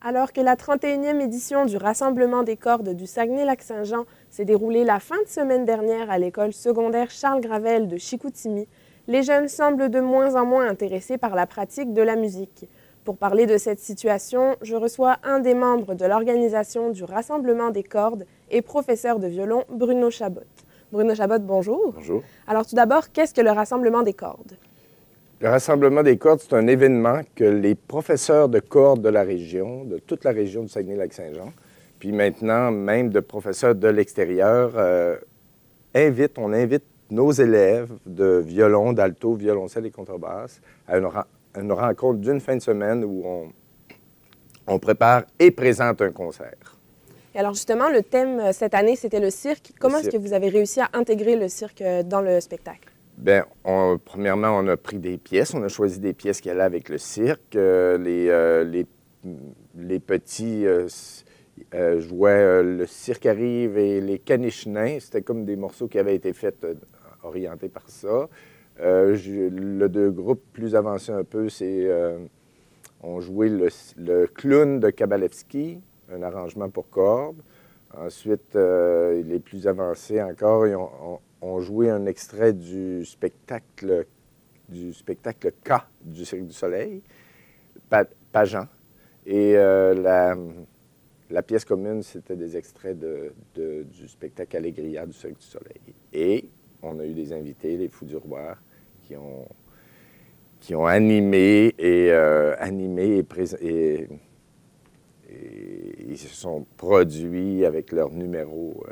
Alors que la 31e édition du Rassemblement des cordes du Saguenay-Lac-Saint-Jean s'est déroulée la fin de semaine dernière à l'école secondaire Charles Gravel de Chicoutimi, les jeunes semblent de moins en moins intéressés par la pratique de la musique. Pour parler de cette situation, je reçois un des membres de l'organisation du Rassemblement des cordes et professeur de violon, Bruno Chabot. Bruno Chabot, bonjour. Bonjour. Alors tout d'abord, qu'est-ce que le Rassemblement des cordes? Le Rassemblement des cordes, c'est un événement que les professeurs de cordes de la région, de toute la région du Saguenay-Lac-Saint-Jean, puis maintenant même de professeurs de l'extérieur, on invite nos élèves de violon, d'alto, violoncelle et contrebasse à une rencontre d'une fin de semaine où on prépare et présente un concert. Et alors justement, le thème cette année, c'était le cirque. Comment est-ce que vous avez réussi à intégrer le cirque dans le spectacle? Bien, premièrement, on a pris des pièces. On a choisi des pièces qui allaient avec le cirque. Les petits jouaient Le Cirque arrive et Les Caniches nains. C'était comme des morceaux qui avaient été faits orientés par ça. Le deux groupes plus avancés un peu, ont joué le Clown de Kabalevski, un arrangement pour cordes. Ensuite, les plus avancés encore, ont joué un extrait du spectacle K du Cirque du Soleil, Pageant. Et la pièce commune, c'était des extraits du spectacle Allégria du Cirque du Soleil. Et on a eu des invités, les Fous du Roi, qui ont animé et ils se sont produits avec leurs numéros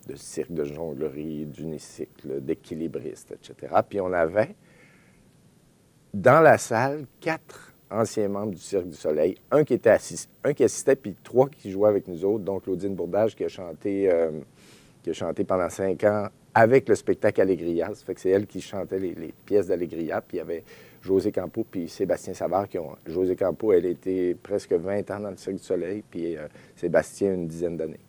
de cirque, de jonglerie, d'unicycle, d'équilibriste, etc. Puis on avait dans la salle 4 anciens membres du Cirque du Soleil, un qui assistait, puis 3 qui jouaient avec nous autres, dont Claudine Bourdage qui a chanté pendant 5 ans avec le spectacle Allégria. Ça fait que c'est elle qui chantait les pièces d'Allégria. Puis il y avait José Campeau puis Sébastien Savard José Campeau, elle était presque 20 ans dans le Cirque du Soleil, puis Sébastien, une dizaine d'années.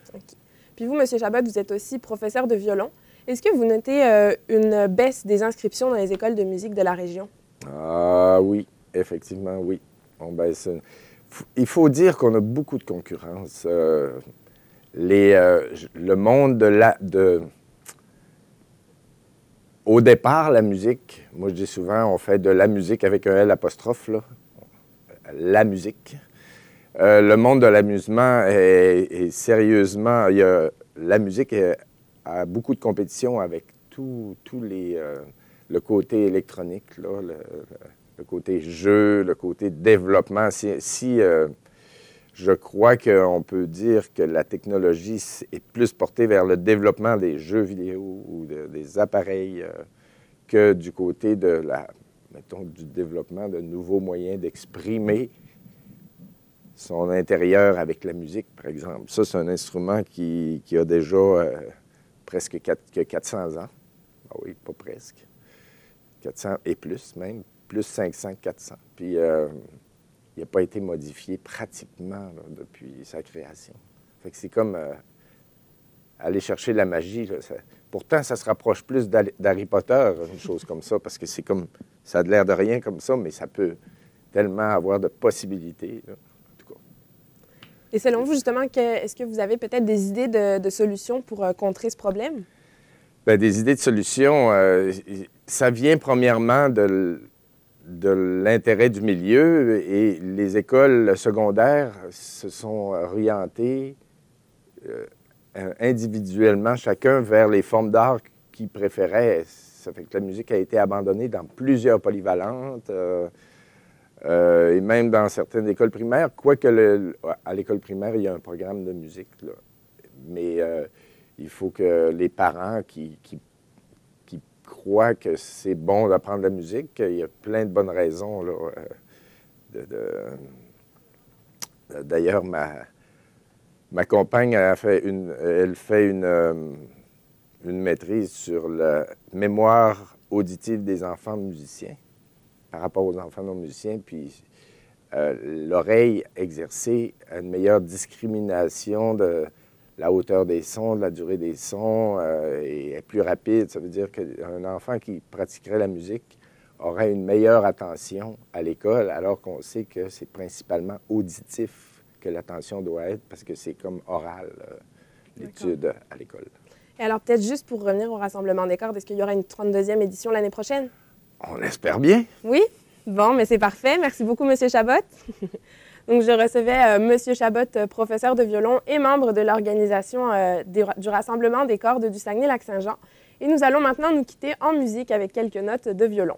Okay. Puis vous, M. Chabot, vous êtes aussi professeur de violon. Est-ce que vous notez une baisse des inscriptions dans les écoles de musique de la région? Ah oui, effectivement, oui. On baisse. Il faut dire qu'on a beaucoup de concurrence. Le monde Au départ, la musique, moi je dis souvent, on fait de la musique avec un L apostrophe, là. La musique. Le monde de l'amusement est sérieusement, la musique a beaucoup de compétition avec le côté électronique, là, le côté jeu, le côté développement. Je crois qu'on peut dire que la technologie est plus portée vers le développement des jeux vidéo ou des appareils que du côté du développement de nouveaux moyens d'exprimer son intérieur avec la musique, par exemple. Ça, c'est un instrument qui a déjà presque 400 ans. Ah oui, pas presque. 400 et plus même, plus 500, 400. Puis, il n'a pas été modifié pratiquement là, depuis sa création. Fait que c'est comme aller chercher la magie. Là. Pourtant, ça se rapproche plus d'Harry Potter, une chose comme ça, parce que c'est comme, ça a l'air de rien comme ça, mais ça peut tellement avoir de possibilités. Là. Et selon vous, justement, est-ce que vous avez peut-être des idées de solutions pour contrer ce problème? Bien, des idées de solutions, ça vient premièrement de l'intérêt du milieu et les écoles secondaires se sont orientées individuellement, chacun vers les formes d'art qu'ils préféraient. Ça fait que la musique a été abandonnée dans plusieurs polyvalentes. Et même dans certaines écoles primaires, quoique à l'école primaire, il y a un programme de musique. Là. Mais il faut que les parents qui croient que c'est bon d'apprendre la musique, il y a plein de bonnes raisons. Là, D'ailleurs, ma compagne, elle fait une maîtrise sur la mémoire auditive des enfants musiciens par rapport aux enfants non musiciens, puis l'oreille exercée a une meilleure discrimination de la hauteur des sons, de la durée des sons, est plus rapide. Ça veut dire qu'un enfant qui pratiquerait la musique auraient une meilleure attention à l'école, alors qu'on sait que c'est principalement auditif que l'attention doit être, parce que c'est comme oral, l'étude à l'école. Et alors, peut-être juste pour revenir au Rassemblement des cordes, est-ce qu'il y aura une 32e édition l'année prochaine? On espère bien. Oui? Bon, mais c'est parfait. Merci beaucoup, M. Chabot. Donc, je recevais M. Chabot, professeur de violon et membre de l'organisation du Rassemblement des cordes du Saguenay-Lac-Saint-Jean. Et nous allons maintenant nous quitter en musique avec quelques notes de violon.